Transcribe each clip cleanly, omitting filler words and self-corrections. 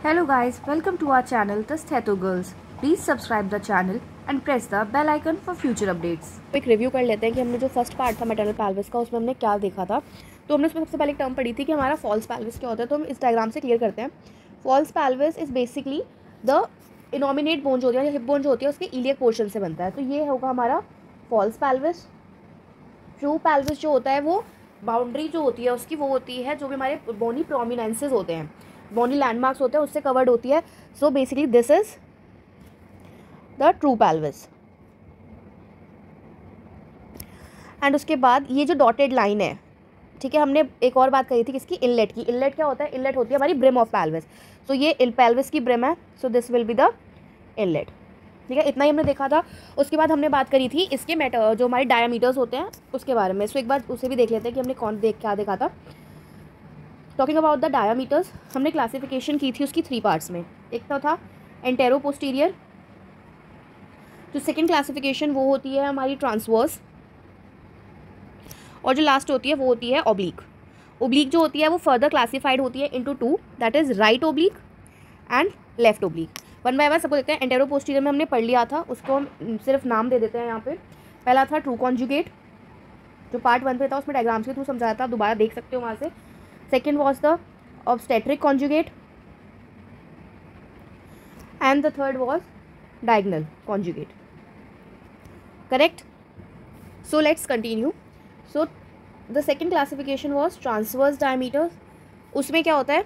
Hello guys, welcome to our channel The Stetho Girls. Please subscribe the channel and press the bell icon for future updates. एक review कर लेते हैं कि हमने जो first part था मैटरनल पेल्विस का उसमें हमने क्या देखा था। तो हमने उसमें सबसे पहले एक टर्म पढ़ी थी कि हमारा फॉल्स पेल्विस क्या होता है। तो हम इस डायग्राम से क्लियर करते हैं। False pelvis is basically the innominate bone जो होती है, हिप बोन जो होती है, उसके इलियक पोर्शन से बनता है। तो ये होगा हमारा फॉल्स पेल्विस। ट्रू पेल्विस जो होता है वो बाउंड्री जो होती है उसकी वो होती है जो भी हमारे बोनी प्रोमिनेंसेस होते हैं, बोनी लैंडमार्क्स होते हैं, उससे कवर्ड होती है। So basically this is the true pelvis. And उसके बाद ये जो डॉटेड लाइन है, ठीक है, हमने एक और बात कही थी किसकी, इनलेट की। इनलेट क्या होता है? इनलेट होती है हमारी ब्रिम ऑफ पेल्विस। सो ये पेल्विस की ब्रिम है, सो this will be the inlet. ठीक है, इतना ही हमने देखा था। उसके बाद हमने बात करी थी इसके जो हमारे डायामीटर्स होते हैं उसके बारे में। सो एक बार उसे भी देख लेते हैं कि हमने क्या देखा था। टॉकिंग अबाउट द डायामीटर्स, हमने क्लासिफिकेशन की थी उसकी 3 पार्ट्स में। एक तो था एंटेरो पोस्टीरियर, जो सेकेंड क्लासिफिकेशन वो होती है हमारी ट्रांसवर्स, और जो लास्ट होती है वो होती है ओब्लिक। ओब्लिक जो होती है वो फर्दर क्लासिफाइड होती है into 2, that is right oblique and left oblique. One by one सबको देखते हैं। एंटेरो पोस्टीरियर में हमने पढ़ लिया था, उसको हम सिर्फ नाम दे देते हैं यहाँ पे। पहला था ट्रू कॉन्जुगेट, जो पार्ट 1 पे था, उसमें डायग्राम्स के थ्रू समझाया था, दोबारा देख सकते हो वहाँ से। Second was the obstetric conjugate and the third was diagonal conjugate. Correct? So let's continue. So the second classification was transverse diameter. उसमें क्या होता है,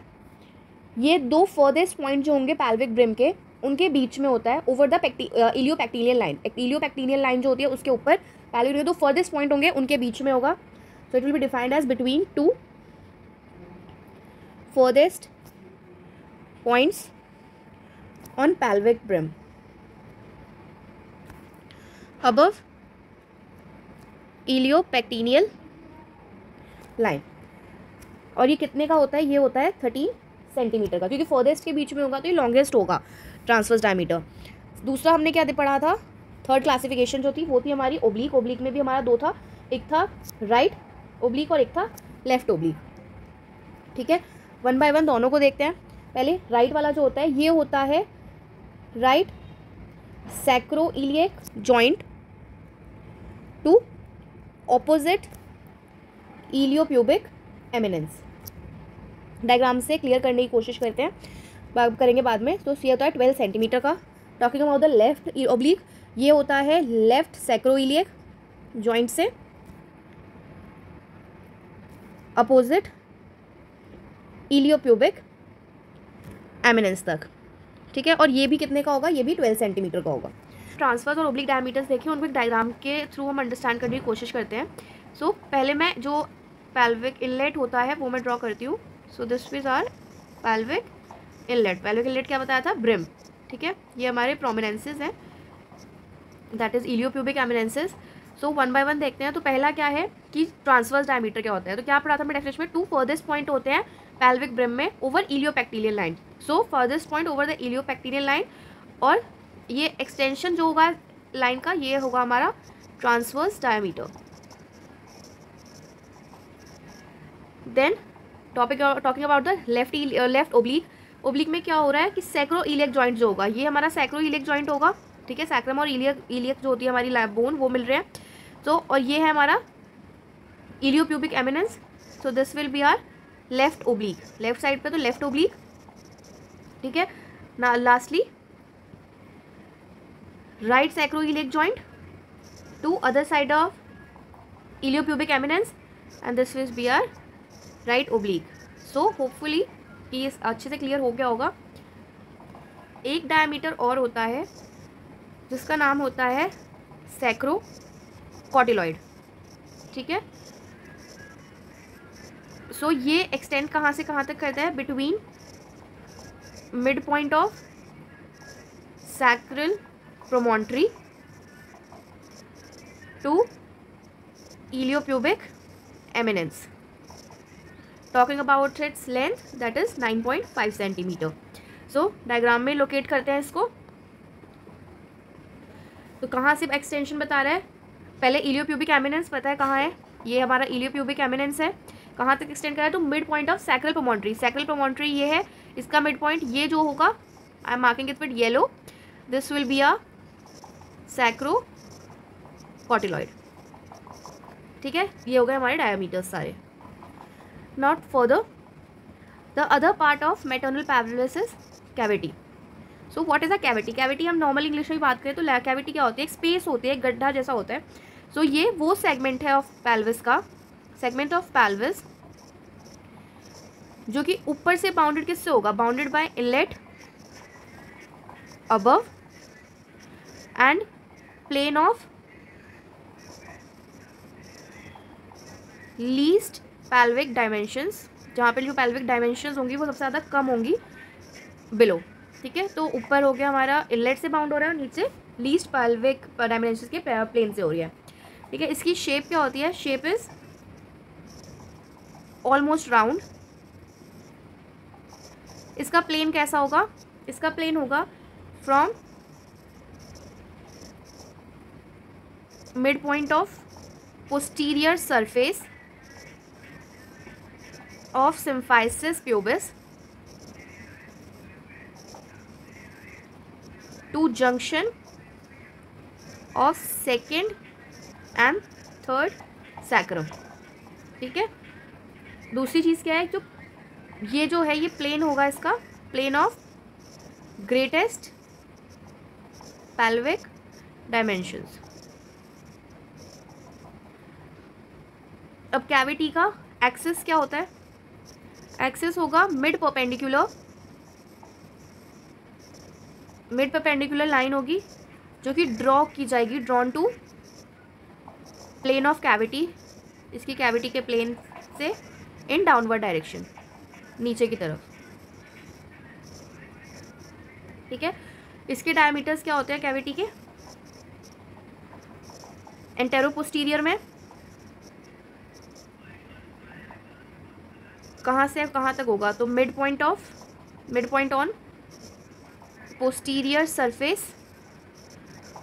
ये 2 फर्देस्ट पॉइंट जो होंगे पैल्विक ब्रिम के, उनके बीच में होता है over the iliopectineal line. इलियोपेक्टिलियन line जो होती है उसके ऊपर पैल्विक ब्रिम 2 फर्देस्ट पॉइंट होंगे, उनके बीच में होगा। So it will be defined as between 2 farthest points on pelvic brim above iliopectineal line. और ये कितने का होता है? ये होता है 13 सेंटीमीटर का, क्योंकि फर्देस्ट के बीच में होगा तो ये लॉन्गेस्ट होगा ट्रांसवर्स डायमीटर। दूसरा हमने क्या पढ़ा था? थर्ड क्लासिफिकेशन जो थी वो थी हमारी ओब्लिक। ओब्लिक में भी हमारा 2 था, एक था राइट ओब्लिक और एक था लेफ्ट ओब्लिक। ठीक है, वन बाय वन दोनों को देखते हैं। पहले राइट वाला जो होता है ये होता है right sacroiliac joint to opposite iliopubic eminence. Diagram से क्लियर करने की कोशिश करते हैं, बात करेंगे बाद में। तो ये होता है 12 सेंटीमीटर का। Talking about the left oblique, ये होता है लेफ्ट सैक्रोइलियक जॉइंट से अपोजिट इलियोप्यूबिक एमिनेंस तक। ठीक है, और ये भी कितने का होगा? ये भी 12 सेंटीमीटर का होगा। ट्रांसफर्स और ओब्लिक डायमीटर्स देखें, उनको एक डायग्राम के थ्रू हम अंडरस्टैंड करने की कोशिश करते हैं। सो पहले मैं जो पैल्विक इनलेट होता है वो मैं ड्रॉ करती हूँ। So this is our pelvic inlet. Pelvic inlet क्या बताया था? ब्रिम। ठीक है, ये हमारे प्रोमिनेंसेस हैं, that is iliopubic eminences. So one by one देखते हैं। तो पहला क्या है कि ट्रांसवर्स डायमीटर क्या होता है? तो क्या पढ़ा था मैं डेफिनेशन में? 2 फर्देस्ट पॉइंट होते हैं पैल्विक ब्रिम में over iliopectineal line. So farthest point over the iliopectineal line, और ये एक्सटेंशन जो होगा लाइन का ये होगा हमारा transverse diameter. Then talking about the left oblique. Oblique में क्या हो रहा है कि सैक्रोइलियक जॉइंट जो होगा ये हमारा सैक्रोइलियक जॉइंट होगा। ठीक है, सैक्रम और इलियक जो होती है हमारी बोन वो मिल रहे हैं। तो और ये है हमारा iliopubic eminence. So this will be our left oblique, left side पे तो लेफ्ट ओब्लिक। ठीक है ना, lastly right sacroiliac joint to other side of iliopubic eminence, and this will be our right oblique. So hopefully ये अच्छे से clear हो गया होगा। एक डायमीटर और होता है जिसका नाम होता है सैक्रोकॉटिलॉइड। ठीक है, सो ये एक्सटेंड कहाँ से कहाँ तक करता है? Between mid point of sacral promontory to iliopubic eminence. Talking about its length, that is 9.5 centimetre. So diagram में लोकेट करते हैं इसको। तो कहाँ से एक्सटेंशन बता रहा है? पहले इलियोप्यूबिक एमिनेंस पता है कहाँ है, ये हमारा इलियोप्यूबिक एमिनेंस है। कहाँ तक एक्सटेंड करा है, तो mid point of sacral promontory. Sacral promontory ये है, इसका मिड पॉइंट ये जो होगा, I am marking it with yellow, this will be a sacrocotyloid. ठीक है, ये हो गए हमारे डायमीटर्स सारे। Not further, the other part of maternal pelvis is cavity. So what is a cavity? Cavity हम नॉर्मल इंग्लिश में भी बात करें तो कैविटी क्या होती है? एक स्पेस होती है, एक गड्ढा जैसा होता है। सो ये वो सेगमेंट है ऑफ पैल्विस का, सेगमेंट ऑफ पैल्विस जो कि ऊपर से बाउंडेड किससे होगा? Bounded by inlet above and plane of least pelvic dimensions, जहाँ पे जो पैल्विक डायमेंशंस होंगी वो सबसे ज़्यादा कम होंगी बिलो। ठीक है, तो ऊपर हो गया हमारा इनलेट से बाउंड हो रहा है और नीचे लीस्ट पैल्विक डायमेंशंस के प्लेन से हो रही है। ठीक है, इसकी शेप क्या होती है? Shape is almost round. इसका प्लेन कैसा होगा? इसका प्लेन होगा from mid point of posterior surface of symphysis pubis to junction of second and third sacrum। ठीक है, दूसरी चीज़ क्या है? जो ये जो है ये प्लेन होगा, इसका plane of greatest pelvic dimensions. अब कैविटी का एक्सिस क्या होता है? एक्सिस होगा मिड परपेंडिकुलर लाइन होगी जो कि ड्रॉ की जाएगी, drawn to plane of cavity, इसकी कैविटी के प्लेन से इन डाउनवर्ड डायरेक्शन, नीचे की तरफ। ठीक है, इसके डायमीटर्स क्या होते हैं कैविटी के? एंटेरोपोस्टीरियर में कहाँ से कहाँ तक होगा? तो mid point on posterior surface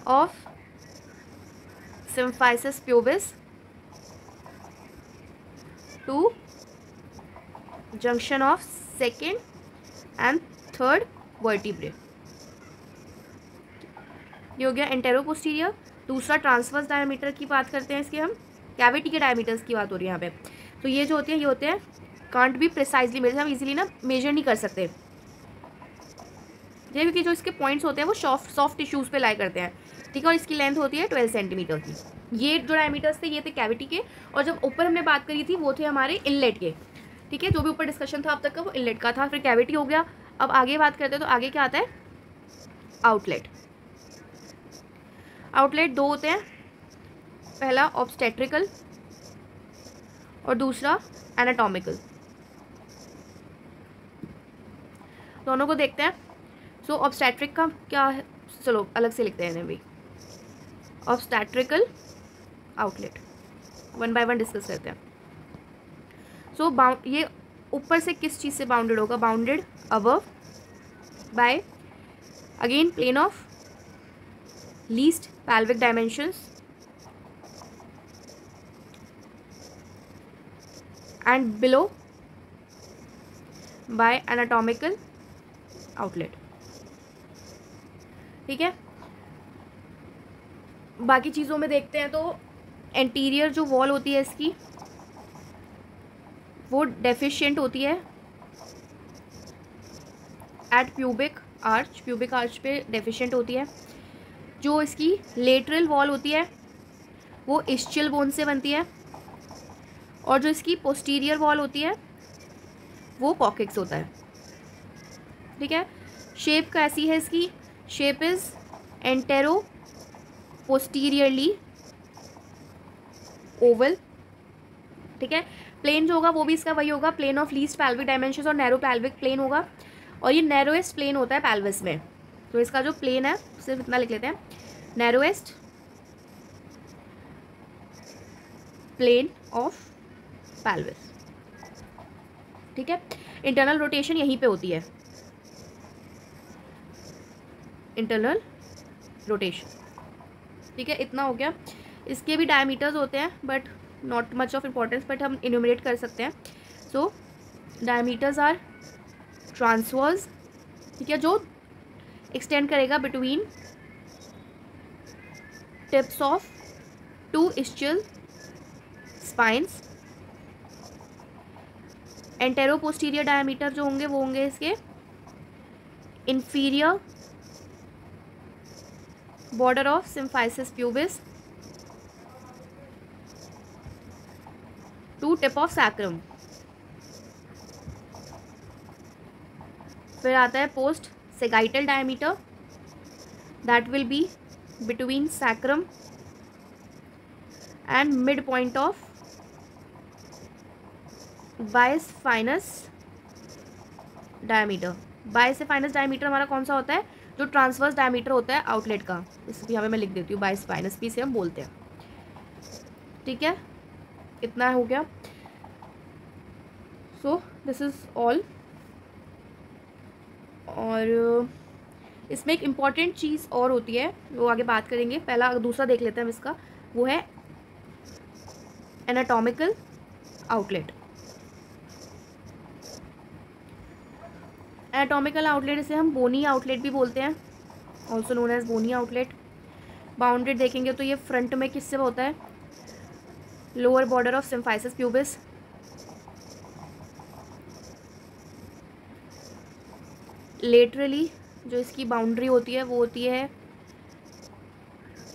of symphysis pubis to junction of second and third vertebrae. ये हो गया एंटेरोपोस्टीरियर। दूसरा ट्रांसवर्स डायमीटर की बात करते हैं, इसके हम कैविटी के डायमीटर्स की बात हो रही है यहाँ पे। तो ये जो होते हैं, ये होते हैं कांट बी प्रिसाइजली मेजर, हम इजीली ना मेजर नहीं कर सकते, ये क्योंकि जो इसके पॉइंट्स होते हैं वो सॉफ्ट टिश्यूज़ पे लाई करते हैं। ठीक है, और इसकी लेंथ होती है 12 सेंटीमीटर की। ये जो डायमीटर्स थे ये थे कैविटी के, और जब ऊपर हमने बात करी थी वो थे हमारे इनलेट के। ठीक है, जो भी ऊपर डिस्कशन था अब तक का वो इनलेट का था, फिर कैविटी हो गया। अब आगे बात करते हैं, तो आगे क्या आता है? आउटलेट। आउटलेट दो होते हैं, पहला ऑब्स्टेट्रिकल और दूसरा एनाटॉमिकल। दोनों को देखते हैं। सो ऑब्स्टेट्रिक का क्या है? चलो अलग से लिखते हैं इन्हें भी। Obstetrical outlet one by one discuss करते हैं। सो ये ऊपर से किस चीज़ से बाउंडेड होगा? Bounded above by again plane of least pelvic dimensions and below by anatomical outlet. ठीक है, बाकी चीज़ों में देखते हैं। तो एंटीरियर जो वॉल होती है इसकी वो डेफिशिएंट होती है एट प्यूबिक आर्च पे डेफिशिएंट होती है। जो इसकी लेटरल वॉल होती है वो इस्चियल बोन से बनती है, और जो इसकी पोस्टीरियर वॉल होती है वो कॉकेक्स होता है। ठीक है, शेप कैसी है इसकी? Shape is antero posteriorly oval. ठीक है, प्लेन जो होगा वो भी इसका वही होगा, plane of least pelvic dimensions और नैरो पैल्विक प्लेन होगा, और ये नैरोएस्ट प्लेन होता है पैल्विस में। तो इसका जो प्लेन है सिर्फ इतना लिख लेते हैं, नैरोएस्ट प्लेन ऑफ पैल्विस। ठीक है, इंटरनल रोटेशन यहीं पे होती है, इंटरनल रोटेशन। ठीक है, इतना हो गया। इसके भी डायमीटर्स होते हैं, but not much of importance, but हम इन्यूमरेट कर सकते हैं. सो डायमीटर्स आर ट्रांसवर्स, ठीक है, जो एक्सटेंड करेगा between tips of two ischial spines. Antero posterior diameter जो होंगे वो होंगे इसके inferior border of symphysis pubis to tip of sacrum. फिर आता है post sagittal diameter, that will be between sacrum and midpoint of bisphinous diameter. Bispinous diameter हमारा कौन सा होता है, जो ट्रांसवर्स डायमीटर होता है आउटलेट का. इस यहाँ पे मैं लिख देती हूँ, बाइस्फाइनस पी से हम बोलते हैं. ठीक है, इतना हो गया. सो दिस इज ऑल. और इसमें एक इम्पॉर्टेंट चीज़ और होती है, वो आगे बात करेंगे. पहला दूसरा देख लेते हैं हम इसका, वो है एनाटॉमिकल आउटलेट. एनाटॉमिकल आउटलेट इसे हम बोनी आउटलेट भी बोलते हैं, also known as bony outlet. Bounded देखेंगे तो ये फ्रंट में किससे होता है, lower border of symphysis pubis, laterally जो इसकी बाउंड्री होती है वो होती है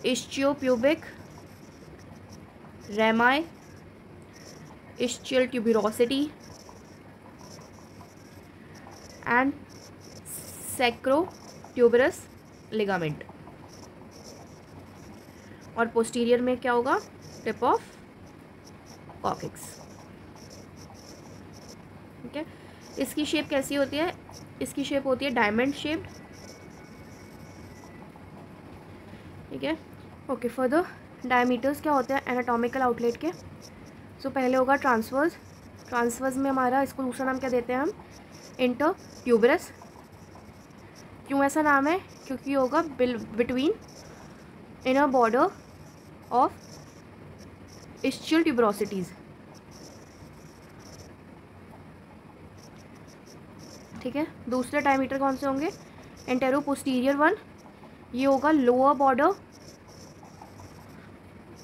ischiopubic rami, ischial tuberosity and sacrotuberous ligament. और पोस्टीरियर में क्या होगा, टिप ऑफ कॉक्सिक्स. ठीक है, इसकी शेप कैसी होती है, इसकी शेप होती है डायमंड शेप्ड. ठीक है, ओके. फर्दर डायमीटर्स क्या होते हैं एनाटॉमिकल आउटलेट के. सो पहले होगा ट्रांसवर्स. ट्रांसवर्स में हमारा, इसको दूसरा नाम क्या देते हैं हम, इंटर ट्यूबरस. क्यों ऐसा नाम है, क्योंकि होगा between inner border of ischial tuberosities. ठीक है, दूसरे डायमीटर कौन से होंगे, एंटेरो पोस्टीरियर वन, ये होगा lower border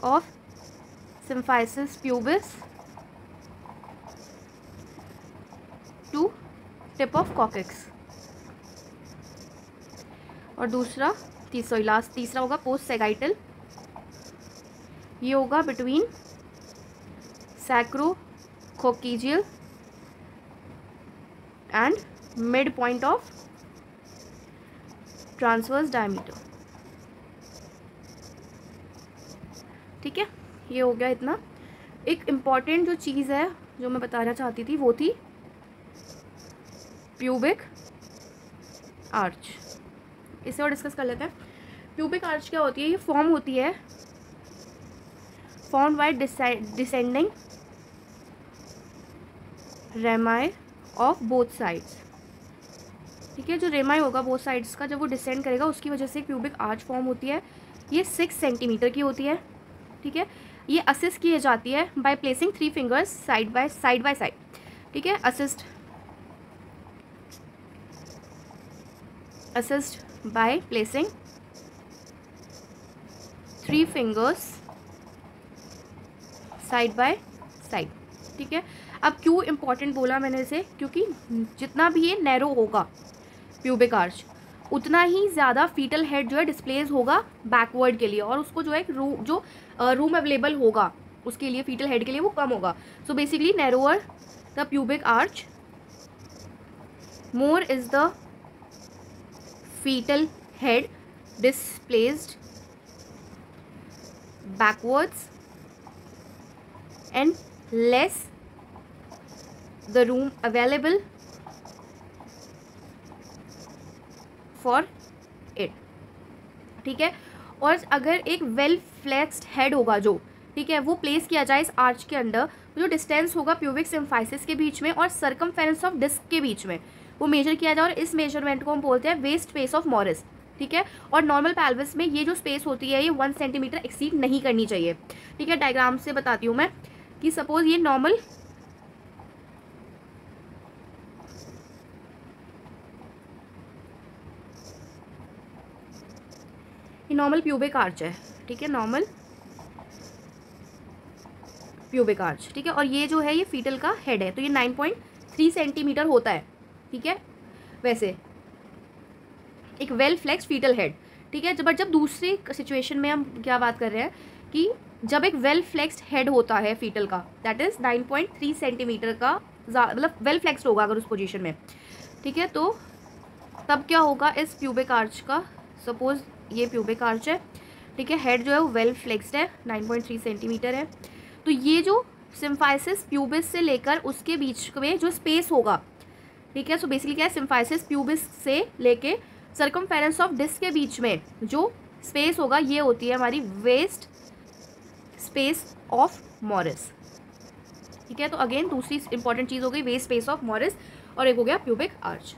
of symphysis pubis to tip of coccyx. और दूसरा तीसरा होगा पोस्ट सैगाइटल, ये होगा between sacrococcygeal and mid point of transverse diameter. ठीक है, ये हो गया इतना. एक इम्पॉर्टेंट जो चीज़ है जो मैं बताना चाहती थी वो थी प्यूबिक आर्च. इसे और डिस्कस कर लेते हैं. प्यूबिक आर्च क्या होती है, ये फॉर्म होती है form by descending रेमाई of both sides. ठीक है, जो रेमाई होगा बोथ साइड्स का, जब वो डिसेंड करेगा उसकी वजह से प्यूबिक आर्च फॉर्म होती है. ये 6 सेंटीमीटर की होती है. ठीक है, ये असिस्ट की जाती है by placing 3 fingers side by side. ठीक है, assist by placing 3 fingers side by side. ठीक है, अब क्यों इम्पॉर्टेंट बोला मैंने इसे, क्योंकि जितना भी ये नैरो होगा प्यूबिक आर्च, उतना ही ज़्यादा फीटल हेड जो है डिस्प्लेस होगा बैकवर्ड के लिए, और उसको जो है रूम अवेलेबल होगा उसके लिए, फीटल हेड के लिए वो कम होगा. So basically narrower the pubic arch, more is the fetal head displaced backwards and less the room available for it. ठीक है, और अगर एक वेल फ्लेक्स्ड हेड होगा जो, ठीक है, वो प्लेस किया जाए इस आर्च के अंडर, जो डिस्टेंस होगा प्यूबिक सिम्फाइसिस के बीच में और सर्कमफेरेंस ऑफ डिस्क के बीच में, वो मेजर किया जाए, और इस मेजरमेंट को हम बोलते हैं वेस्ट स्पेस ऑफ मॉरिस. ठीक है, और नॉर्मल पेल्विस में ये जो स्पेस होती है ये 1 सेंटीमीटर एक्सीड नहीं करनी चाहिए. ठीक है, डायग्राम से बताती हूँ मैं. कि सपोज ये नॉर्मल प्यूबिक आर्च है, ठीक है, नॉर्मल प्यूबिक आर्च, ठीक है, और ये जो है ये फीटल का हेड है, तो ये 9.3 सेंटीमीटर होता है, ठीक है, वैसे एक वेल फ्लेक्स फीटल हेड, ठीक है। जब दूसरी सिचुएशन में हम क्या बात कर रहे हैं कि जब एक वेल फ्लेक्स्ड हेड होता है फीटल का, दैट इज 9.3 सेंटीमीटर का, मतलब वेल फ्लेक्स्ड होगा अगर उस पोजीशन में, ठीक है, तो तब क्या होगा इस प्यूबिक आर्च का, सपोज ये प्यूबिक आर्च है, ठीक है, हेड जो है वो वेल फ्लेक्स्ड है, 9.3 सेंटीमीटर है, तो ये जो सिम्फाइसिस प्यूबिस से लेकर उसके बीच में जो स्पेस होगा, ठीक है, सो बेसिकली क्या है, सिम्फाइसिस प्यूबिस से लेके सर्कमफेरेंस ऑफ डिस्क के बीच में जो स्पेस होगा ये होती है हमारी वेस्ट स्पेस ऑफ मॉरिस, ठीक है। तो अगेन दूसरी इंपॉर्टेंट चीज़ हो गई वेस्ट स्पेस ऑफ मॉरिस, और एक हो गया pubic arch.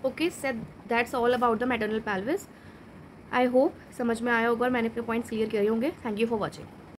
Okay, said that's all about the maternal pelvis. I hope समझ में आया होगा और मैंने अपने पॉइंट्स क्लियर किए होंगे। Thank you for watching.